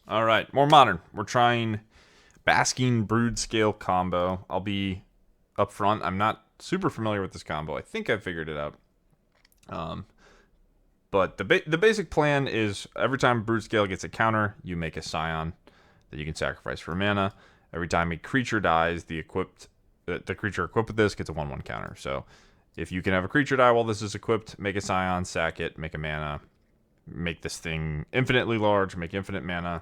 All right, more modern. We're trying Basking Broodscale combo. I'll be upfront. I'm not super familiar with this combo. I think I figured it out. Um, but the basic plan is every time Broodscale gets a counter, you make a Scion that you can sacrifice for mana. Every time a creature dies, the creature equipped with this gets a 1/1 counter. So if you can have a creature die while this is equipped, make a Scion, sack it, make a mana, make this thing infinitely large, make infinite mana.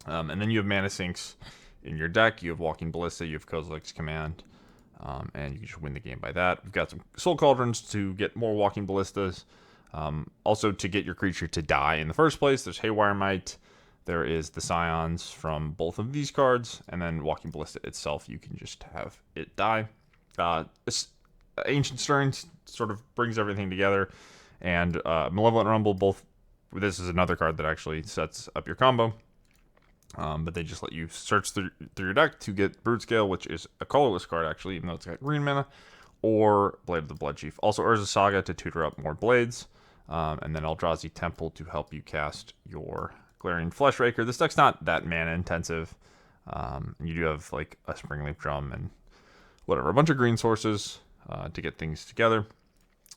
And then you have mana sinks in your deck. You have Walking Ballista, you have Kozilek's Command, and you can just win the game by that. We've got some Soul Cauldrons to get more Walking Ballistas. Also, to get your creature to die in the first place, there's Haywire Might. There is the Scions from both of these cards, and then Walking Ballista itself, you can just have it die. Ancient Stirrings sort of brings everything together, and Malevolent Rumble, both. This is another card that actually sets up your combo. But they just let you search through your deck to get Broodscale, which is a colorless card, actually, even though it's got green mana, or Blade of the Bloodchief. Also, Urza Saga to tutor up more blades, and then Eldrazi Temple to help you cast your Glaring Fleshraker. This deck's not that mana intensive. You do have like a Springleaf Drum and whatever, a bunch of green sources to get things together.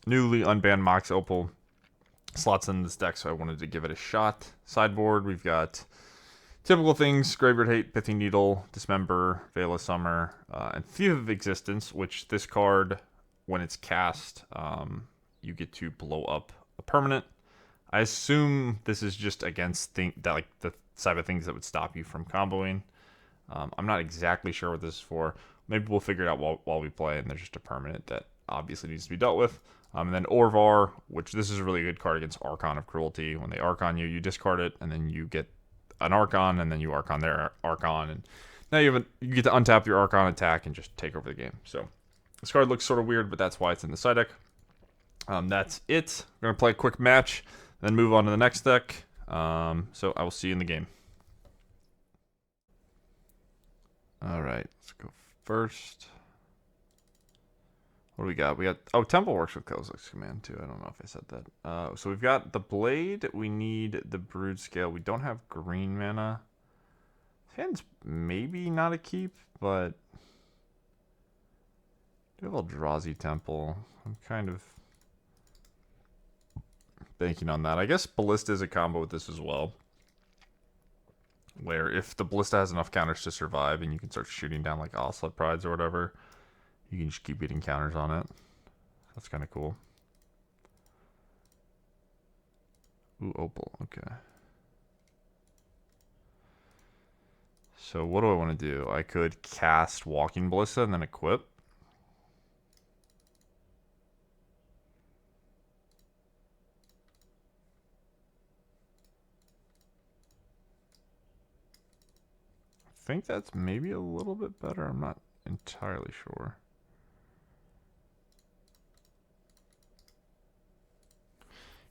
Newly unbanned Mox Opal slots in this deck, so I wanted to give it a shot. Sideboard, we've got typical things: Graveyard Hate, Pithing Needle, Dismember, Veil of Summer, and Thief of Existence, which this card, when it's cast, you get to blow up a permanent. I assume this is just against the type of things that would stop you from comboing. I'm not exactly sure what this is for. Maybe we'll figure it out while we play, and there's just a permanent that obviously needs to be dealt with. And then Orvar, which this is a really good card against Archon of Cruelty. When they Archon you, you discard it, and then you get an Archon, and then you Archon their Archon, and now you get to untap your Archon, attack, and just take over the game. So this card looks sort of weird, but that's why it's in the side deck. That's it. We're going to play a quick match, then move on to the next deck. So I will see you in the game. Alright, let's go first. What do we got? Temple works with Kozilek's Command too. I don't know if I said that. So we've got the Blade. We need the Broodscale. We don't have green mana. Hand's maybe not a keep, but we have Eldrazi Temple. I'm kind of banking on that. I guess Ballista is a combo with this as well, where if the Ballista has enough counters to survive and you can start shooting down like Oslet Prides or whatever, you can just keep getting counters on it. That's kind of cool. Ooh, Opal. Okay. So what do I want to do? I could cast Walking Ballista and then equip. I think that's maybe a little bit better. I'm not entirely sure.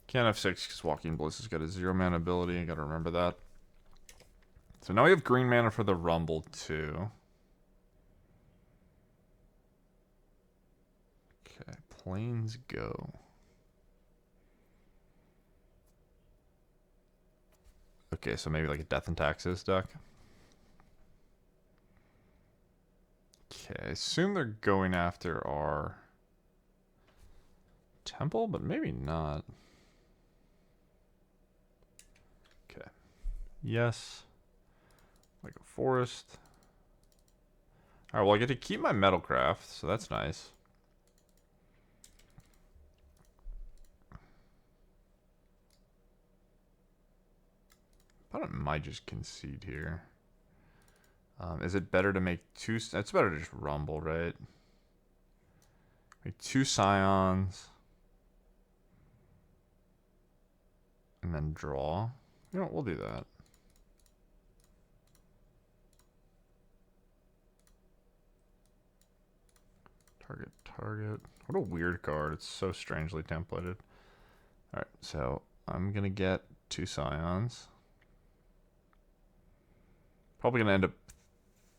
Can't have 6 because Walking Ballista's got a 0 mana ability. I gotta remember that. So now we have green mana for the Rumble too. Okay, Plains go. Okay, so maybe like a Death and Taxes deck. Okay, I assume they're going after our Temple, but maybe not. Okay. Yes. Like a Forest. Alright, well I get to keep my Metalcraft, so that's nice. I thought I might just concede here. Is it better to make two? It's better to just Rumble, right? Make 2 Scions. And then draw. You know what, we'll do that. Target. What a weird card. It's so strangely templated. Alright, so I'm going to get 2 Scions. Probably going to end up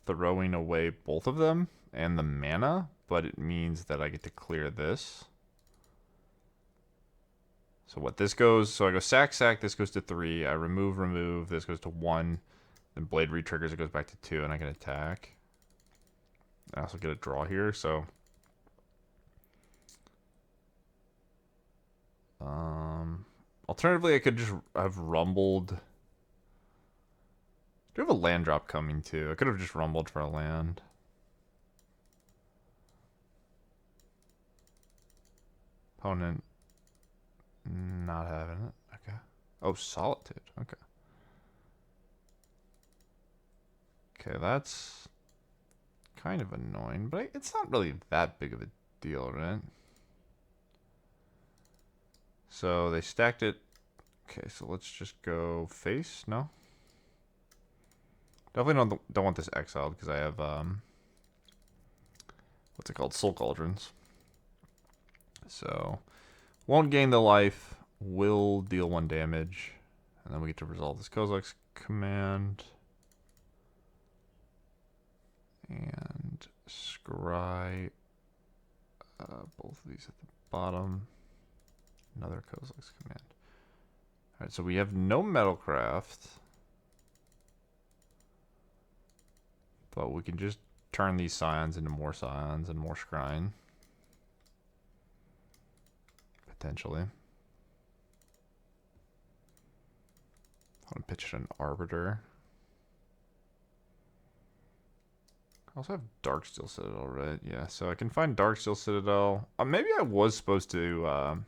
throwing away both of them and the mana, but it means that I get to clear this. So what this goes, so I go sack, sack, this goes to 3. I remove, remove, this goes to 1. Then blade re-triggers, it goes back to 2, and I can attack. I also get a draw here, so... Alternatively, I could just have rumbled. Do you have a land drop coming too? I could have just rumbled for a land. Opponent not having it. Okay. Oh, Solitude. Okay. Okay, that's kind of annoying, but it's not really that big of a deal, right? So they stacked it. Okay, so let's just go face. No. Definitely don't want this exiled because I have what's it called? Soul Cauldrons. So won't gain the life. Will deal 1 damage, and then we get to resolve this Kozilek's command and scry both of these at the bottom. Another Kozilek's command. All right, so we have no Metalcraft. But we can just turn these scions into more scions and more scrying. Potentially. I want to pitch an Arbiter. I also have Darksteel Citadel, right? Yeah, so I can find Darksteel Citadel. Maybe I was supposed to...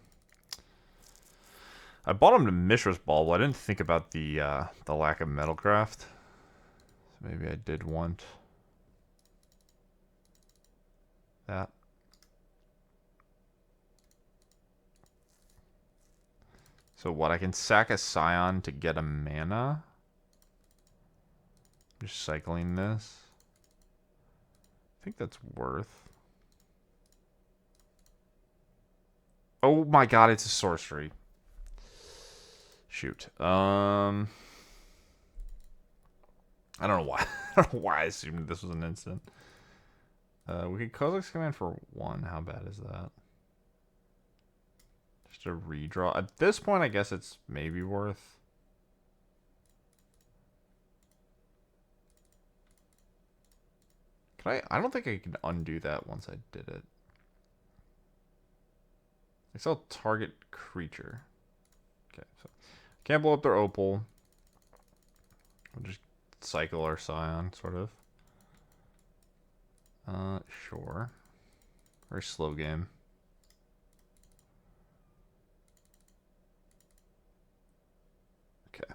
I bought him to Mishra's Ball, but I didn't think about the lack of Metalcraft. So maybe I did want that. So what, I can sack a Scion to get a mana? Just cycling this. I think that's worth. Oh my god, it's a sorcery. Shoot. I don't know why. I don't know why I assumed this was an instant. We could Kozilek's command for 1. How bad is that? Just a redraw. At this point, I guess it's maybe worth. Can I don't think I can undo that once I did it. I saw target creature. Okay, so can't blow up their opal. We'll just cycle our Scion, sort of. Sure. Very slow game. Okay.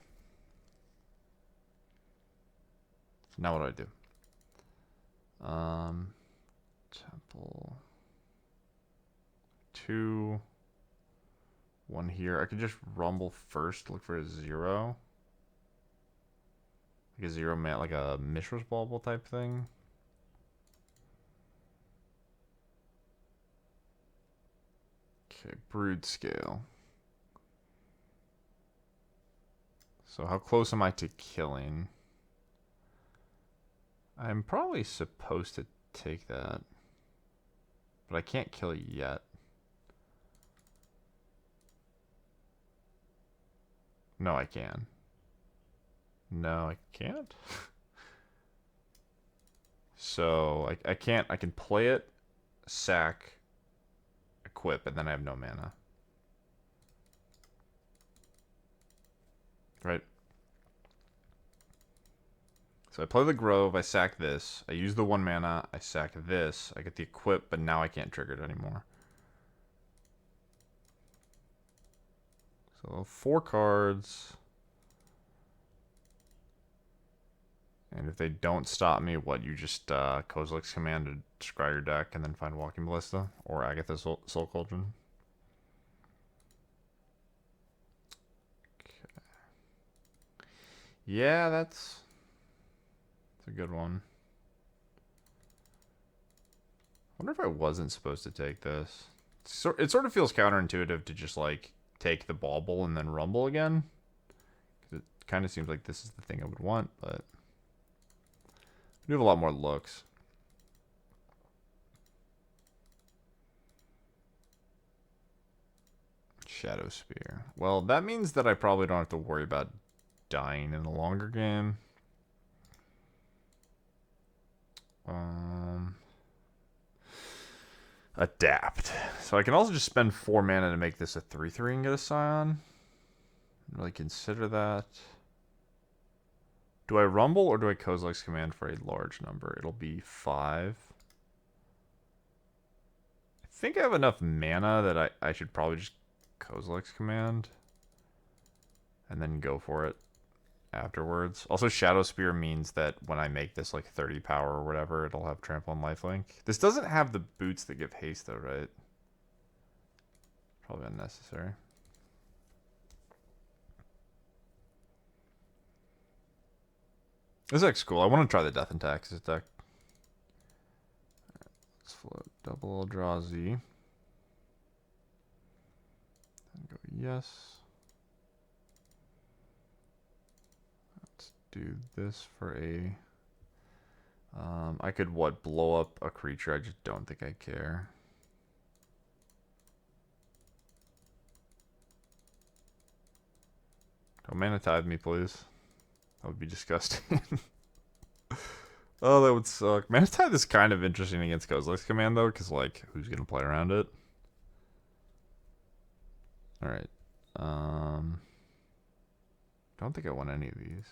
So now what do I do? Temple. 2. 1 here. I could just rumble first, look for a 0. Like a 0 man, like a Mishra's Bauble type thing. Okay, Broodscale. So how close am I to killing? I'm probably supposed to take that. But I can't kill it yet. No, I can. No, I can't. So I can't. I can play it, sack, equip, and then I have no mana. Right? So I play the Grove, I sack this, I use the 1 mana, I sack this, I get the equip, but now I can't trigger it anymore. So 4 cards. And if they don't stop me, what, you just Kozilek's command to scry your deck and then find Walking Ballista? Or Agatha's Soul Cauldron? Okay. Yeah, that's a good one. I wonder if I wasn't supposed to take this. It sort of feels counterintuitive to just, like, take the Bauble and then rumble again. It kind of seems like this is the thing I would want, but... we have a lot more looks. Shadow Spear. Well, that means that I probably don't have to worry about dying in the longer game. Adapt. So I can also just spend 4 mana to make this a 3/3 and get a Scion. Really consider that. Do I Rumble or do I Kozilek's Command for a large number? It'll be 5. I think I have enough mana that I should probably just Kozilek's Command. And then go for it afterwards. Also, Shadow Spear means that when I make this like 30 power or whatever, it'll have Trample and Lifelink. This doesn't have the boots that give haste though, right? Probably unnecessary. This deck's cool. I want to try the Death and Taxes deck. Let's float double draw Z. And go yes. Let's do this for a... I could, what, blow up a creature? I just don't think I care. Don't mana tithe me, please. That would be disgusting. Oh, that would suck. Mana tithe is kind of interesting against Kozilek's Command, though, because, like, who's going to play around it? Alright. Don't think I want any of these.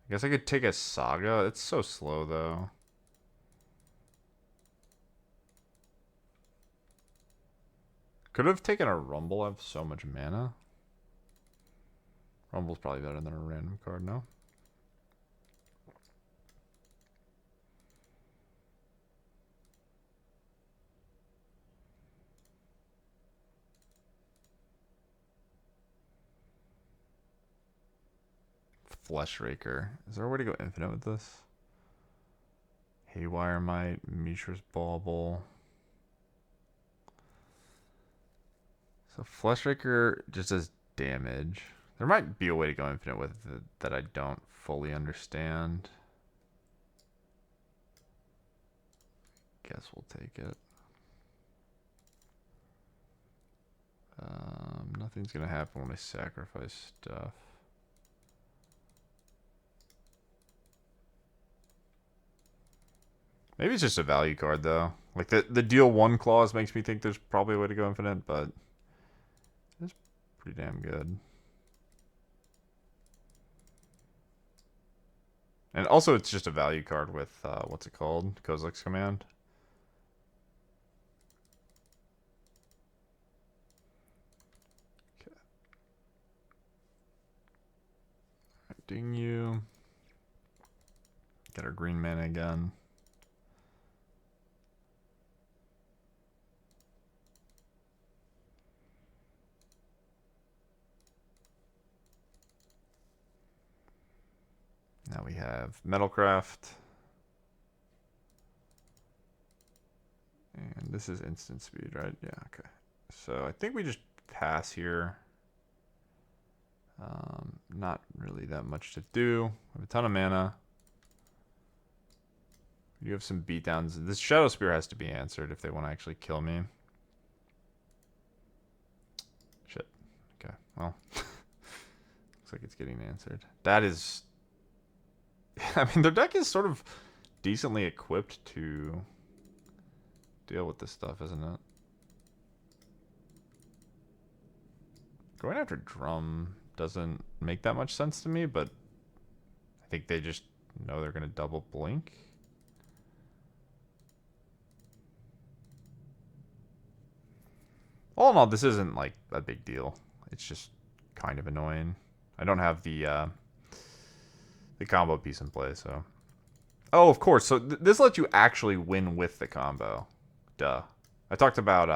I guess I could take a Saga. It's so slow, though. Could have taken a Rumble. I have so much mana. Rumble's probably better than a random card, no? Fleshraker. Is there a way to go infinite with this? Haywire Might, Mishra's Bauble. So Fleshraker just does damage. There might be a way to go infinite with it that I don't fully understand. Guess we'll take it. Nothing's gonna happen when I sacrifice stuff. Maybe it's just a value card, though. Like, the deal 1 clause makes me think there's probably a way to go infinite, but it's pretty damn good. And also, it's just a value card with, what's it called? Kozilek's Command. Okay. Ding you. Get our green mana again. Now we have Metalcraft. And this is instant speed, right? Yeah, okay. So I think we just pass here. Not really that much to do. We have a ton of mana. You have some beatdowns. This Shadow Spear has to be answered if they want to actually kill me. Shit. Okay, well. Looks like it's getting answered. That is... I mean, their deck is sort of decently equipped to deal with this stuff, isn't it? Going after Drum doesn't make that much sense to me, but I think they just know they're going to double blink. All in all, this isn't like a big deal. It's just kind of annoying. I don't have the combo piece in play, so. Oh, of course. So this lets you actually win with the combo. Duh. I talked about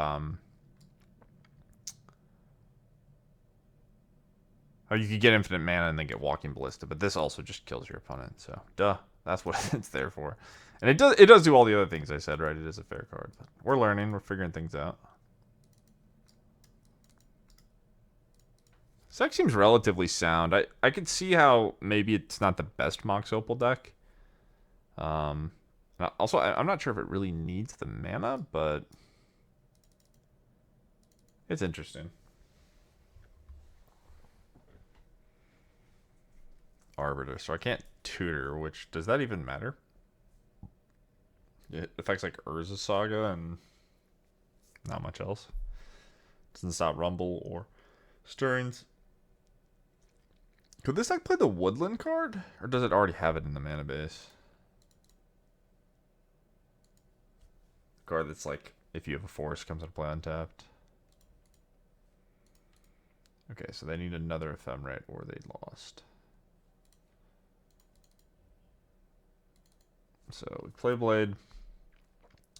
how you could get infinite mana and then get Walking Ballista, but this also just kills your opponent. So, duh. That's what it's there for. And it does do all the other things I said, right? It is a fair card, but we're learning, we're figuring things out. This deck seems relatively sound. I could see how maybe it's not the best Mox Opal deck. Also, I'm not sure if it really needs the mana, but It's interesting. Arbiter, so I can't tutor, which, does that even matter? It affects like Urza Saga and not much else. Doesn't stop Rumble or Stirrings. Could this deck play the Woodland card? Or does it already have it in the mana base? Card that's like, if you have a forest, comes into play untapped. Okay, so they need another Ephemerate or they lost. So we play Blade.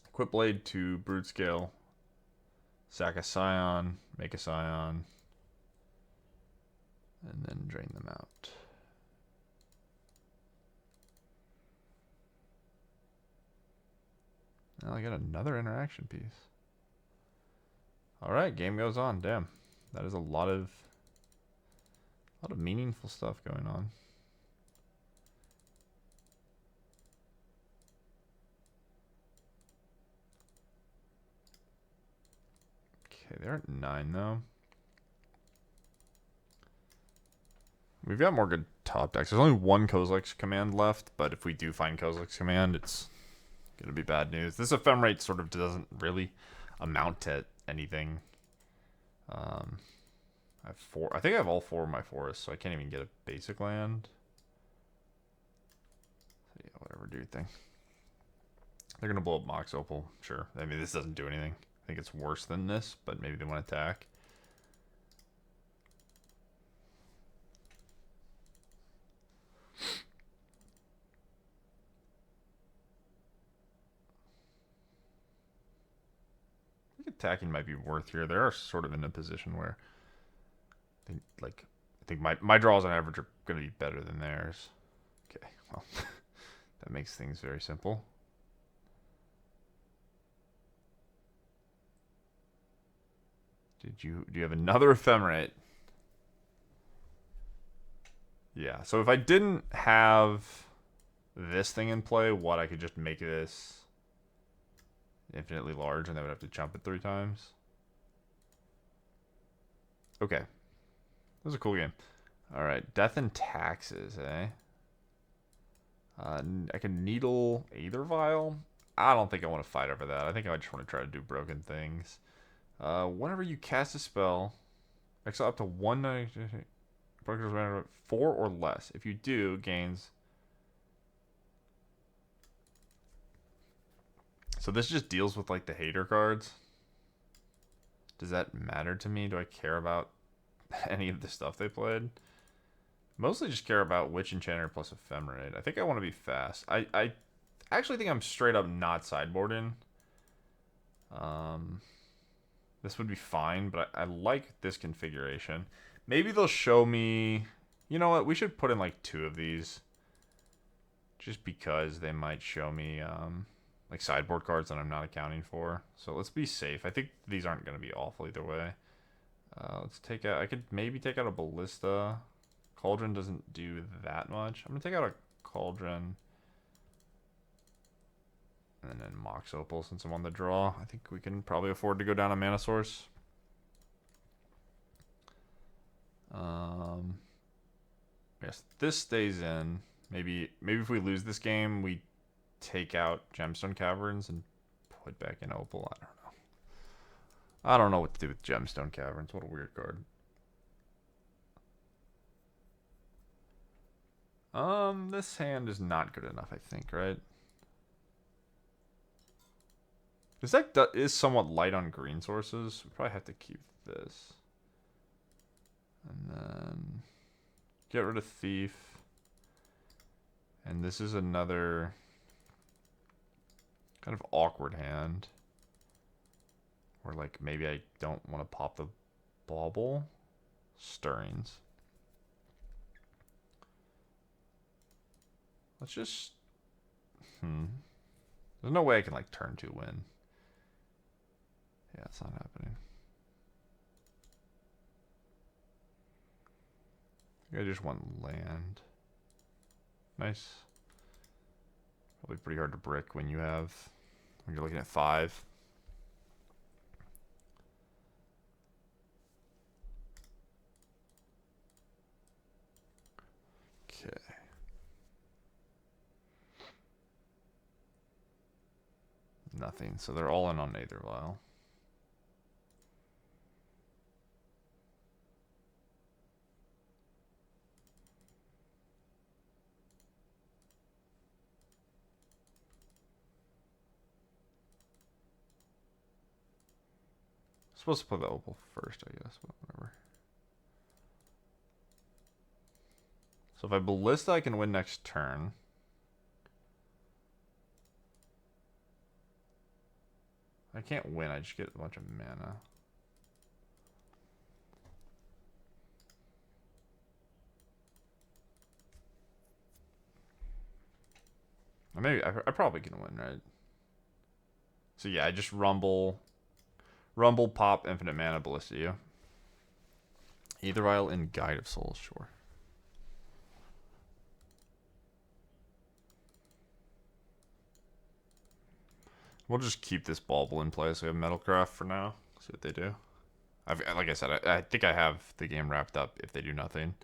Equip Blade to Broodscale. Sack a Scion. Make a Scion. And then drain them out. Now I got another interaction piece. Alright, game goes on. Damn. That is a lot of meaningful stuff going on. Okay, they're at 9 though. We've got more good top decks. There's only one Kozilek's Command left, but if we do find Kozilek's Command, it's going to be bad news. This Ephemerate sort of doesn't really amount to anything. I have 4. I think I have all 4 of my forests, so I can't even get a basic land. So yeah, whatever, do your thing. They're going to blow up Mox Opal, sure. I mean, this doesn't do anything. I think it's worse than this, but maybe they want to attack. I think attacking might be worth here. They are sort of in a position where they, like, I think my draws on average are going to be better than theirs. Okay, well, that makes things very simple. Do you have another Ephemerate? Yeah, so if I didn't have this thing in play, I could just make this infinitely large and they would have to jump it 3 times. Okay. This was a cool game. Alright, Death and Taxes, eh? I can Needle Aether Vial. I don't think I want to fight over that. I think I just want to try to do broken things. Whenever you cast a spell, exile up to 1 4 or less. If you do, gains. So this just deals with like the hater cards. Does that matter to me? Do I care about any of the stuff they played? Mostly just care about Witch Enchanter plus Ephemerate. I think I want to be fast. I actually think I'm straight up not sideboarding. This would be fine, but I like this configuration. Maybe they'll show me... You know what? We should put in like 2 of these. Just because they might show me like sideboard cards that I'm not accounting for. So let's be safe. I think these aren't going to be awful either way. Let's take out... I could maybe take out a Ballista. Cauldron doesn't do that much. I'm going to take out a Cauldron. And then Mox Opal since I'm on the draw. I think we can probably afford to go down a mana source. Yes, this stays in. Maybe if we lose this game, we take out Gemstone Caverns and put back in Opal. I don't know. I don't know what to do with Gemstone Caverns. What a weird card. This hand is not good enough, I think, right? This deck is somewhat light on green sources. We probably have to keep this. And then get rid of Thief. And this is another kind of awkward hand. Where like maybe I don't want to pop the Bauble. Stirrings. Let's just... There's no way I can like turn 2 win. Yeah, it's not happening. I just want land. Nice. Probably pretty hard to brick when you're looking at 5. nothing, so they're all in on Aether Vial. Supposed to play the Opal first, I guess, but whatever. So if I Ballista, I can win next turn. I can't win, I just get a bunch of mana. Maybe I probably can win, right? So yeah, I just rumble, pop, infinite mana, Ballista you. Aether Vial and Guide of Souls, sure. We'll just keep this Bauble in place. We have Metalcraft for now. See what they do. Like I said, I think I have the game wrapped up if they do nothing.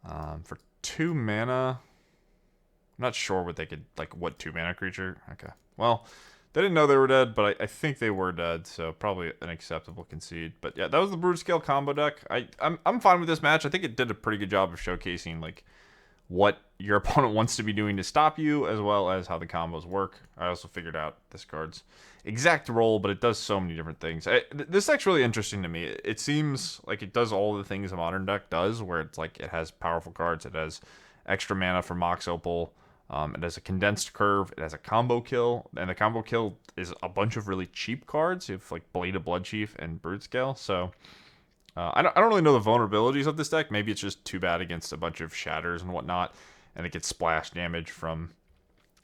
For 2 mana, I'm not sure what they could, like, what 2 mana creature. Okay. Well, they didn't know they were dead, but I think they were dead, so probably an acceptable concede. But yeah, that was the Broodscale combo deck. I'm fine with this match. I think it did a pretty good job of showcasing, like, what your opponent wants to be doing to stop you, as well as how the combos work. I also figured out this card's exact role, but it does so many different things. This deck's really interesting to me. It seems like it does all the things a modern deck does, where it's like it has powerful cards, it has extra mana for Mox Opal, it has a condensed curve, it has a combo kill, and the combo kill is a bunch of really cheap cards. You have like Blade of Bloodchief and Broodscale, so I don't really know the vulnerabilities of this deck. Maybe it's just too bad against a bunch of shatters and whatnot, and it gets splash damage from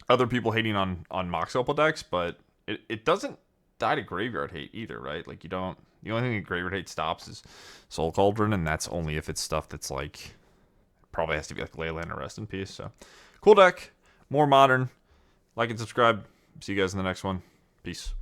other people hating on Mox Opal decks, but it doesn't die to graveyard hate either, right? Like, the only thing that graveyard hate stops is Soul Cauldron, and that's only if it's stuff that's like, probably has to be like Leyland or Rest in Peace. So, cool deck, more modern. Like and subscribe. See you guys in the next one. Peace.